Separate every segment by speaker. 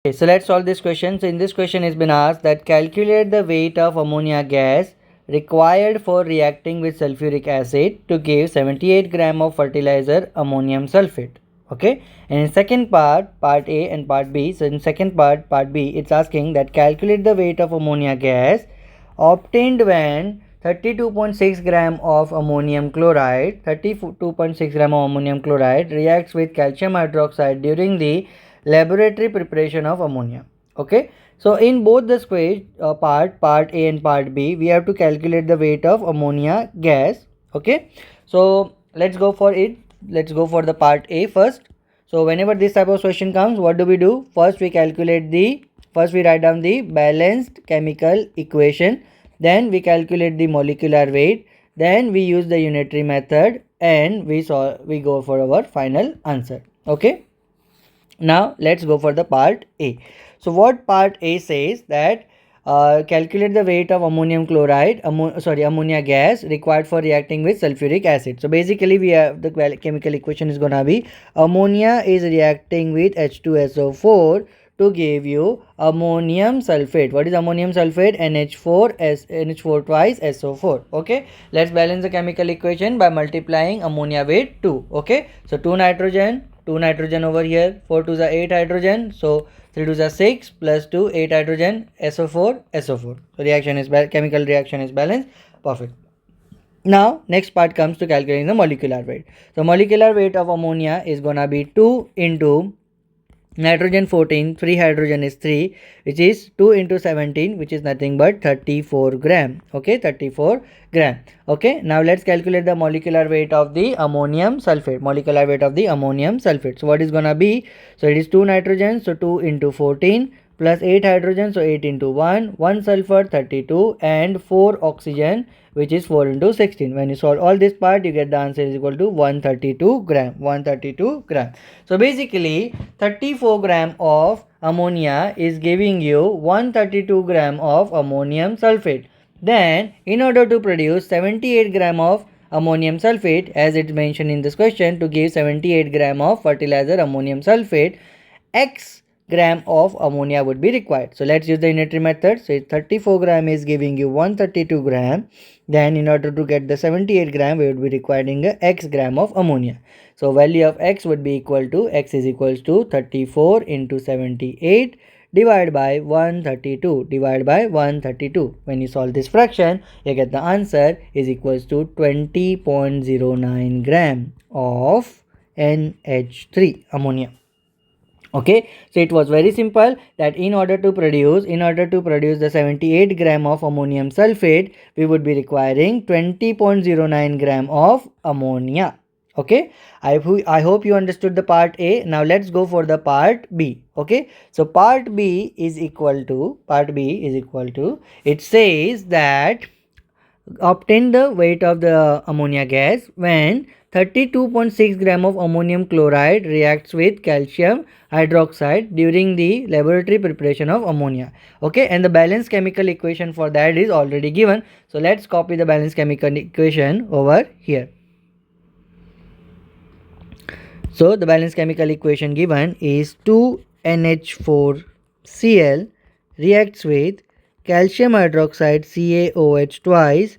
Speaker 1: Okay, so let's solve this question. So in this question has been asked that calculate the weight of ammonia gas required for reacting with sulphuric acid to give 78 gram of fertilizer ammonium sulphate. Okay, and in second part A and part B. So in second part B, it's asking that calculate the weight of ammonia gas obtained when 32.6 gram of ammonium chloride 32.6 gram of ammonium chloride reacts with calcium hydroxide during the laboratory preparation of ammonia. Okay, so in both the square part A and part B, we have to calculate the weight of ammonia gas. Okay, so let's go for it. Let's go for the part A first. So whenever this type of question comes, what do? First we write down the balanced chemical equation, then we calculate the molecular weight, then we use the unitary method, and we go for our final answer. Okay, now let's go for the part A. So what part A says that calculate the weight of ammonium chloride, ammonia gas required for reacting with sulphuric acid. So basically we have the chemical equation is gonna be ammonia is reacting with H2SO4 to give you ammonium sulphate. What is ammonium sulphate? NH4 twice SO4. Okay, let's balance the chemical equation by multiplying ammonia with 2. Okay, so 2 nitrogen over here, 4 to the 8 hydrogen, so 3 to the 6 plus 2 8 hydrogen, SO4. So reaction is chemical reaction is balanced. Perfect. Now next part comes to calculating the molecular weight. So molecular weight of ammonia is gonna be 2 into nitrogen 14, free hydrogen is 3, which is 2 into 17, which is nothing but 34 gram. Okay, 34 gram. Okay, now let's calculate the molecular weight of the ammonium sulphate. Molecular weight of the ammonium sulphate. So what is gonna be? So it is 2 nitrogen, so 2 into 14 plus 8 hydrogen, so 8 into 1 sulfur 32, and 4 oxygen, which is 4 into 16. When you solve all this part, you get the answer is equal to 132 gram. 132 gram. So basically 34 gram of ammonia is giving you 132 gram of ammonium sulphate. Then in order to produce 78 gram of ammonium sulphate, as it's mentioned in this question, to give 78 gram of fertilizer ammonium sulphate, X gram of ammonia would be required. So let's use the unitary method. So 34 gram is giving you 132 gram. Then in order to get the 78 gram, we would be requiring a X gram of ammonia. So value of X would be equal to, X is equals to 34 into 78 divided by 132 divided by 132. When you solve this fraction, you get the answer is equals to 20.09 gram of NH3 ammonia. Okay, so it was very simple that in order to produce the 78 gram of ammonium sulphate, we would be requiring 20.09 gram of ammonia. Okay, I hope you understood the part A. Now let's go for the part B. Okay, so part B is equal to, it says that obtain the weight of the ammonia gas when 32.6 gram of ammonium chloride reacts with calcium hydroxide during the laboratory preparation of ammonia. Okay, and the balanced chemical equation for that is already given. So let's copy the balanced chemical equation over here. So the balanced chemical equation given is 2NH4Cl reacts with calcium hydroxide CaOH twice.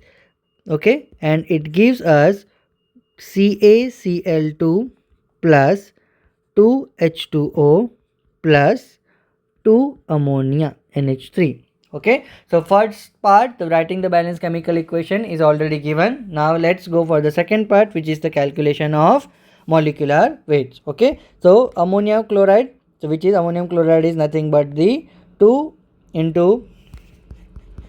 Speaker 1: Okay, and it gives us CaCl2 plus 2H2O plus 2 ammonia NH3. Okay, so first part, the writing the balanced chemical equation is already given. Now let's go for the second part, which is the calculation of molecular weights. Okay, so ammonium chloride, so which is ammonium chloride is nothing but the 2 into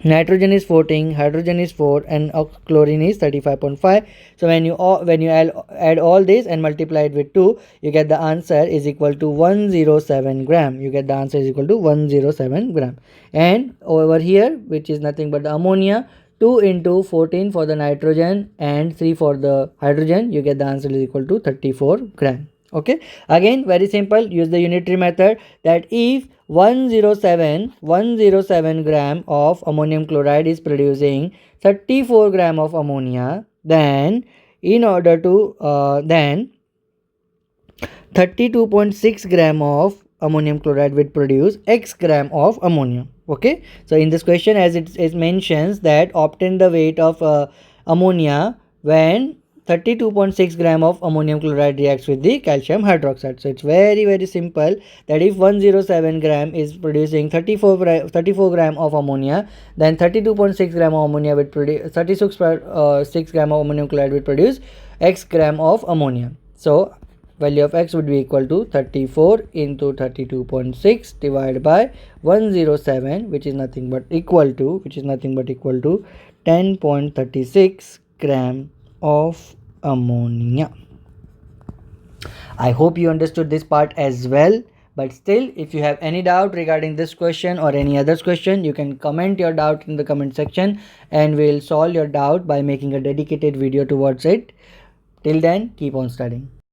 Speaker 1: nitrogen is 14, hydrogen is 4, and chlorine is 35.5. So when you add all this and multiply it with 2, you get the answer is equal to 107 gram. You get the answer is equal to 107 gram. And over here, which is nothing but the ammonia, 2 into 14 for the nitrogen and 3 for the hydrogen, you get the answer is equal to 34 gram. Okay, again very simple, use the unitary method, that if 107 gram of ammonium chloride is producing 34 gram of ammonia, then in order to then 32.6 gram of ammonium chloride will produce X gram of ammonia. Okay, so in this question, as it mentions that obtain the weight of ammonia when 32.6 gram of ammonium chloride reacts with the calcium hydroxide. So it's very simple, that if 107 gram is producing 34 gram of ammonia, then 32.6 gram of ammonia will produce 36.6 gram of ammonium chloride will produce X gram of ammonia. So value of X would be equal to 34 into 32.6 divided by 107, which is nothing but equal to 10.36 gram of ammonia. I hope you understood this part as well. But still, if you have any doubt regarding this question or any other question, you can comment your doubt in the comment section and we'll solve your doubt by making a dedicated video towards it. Till then, keep on studying.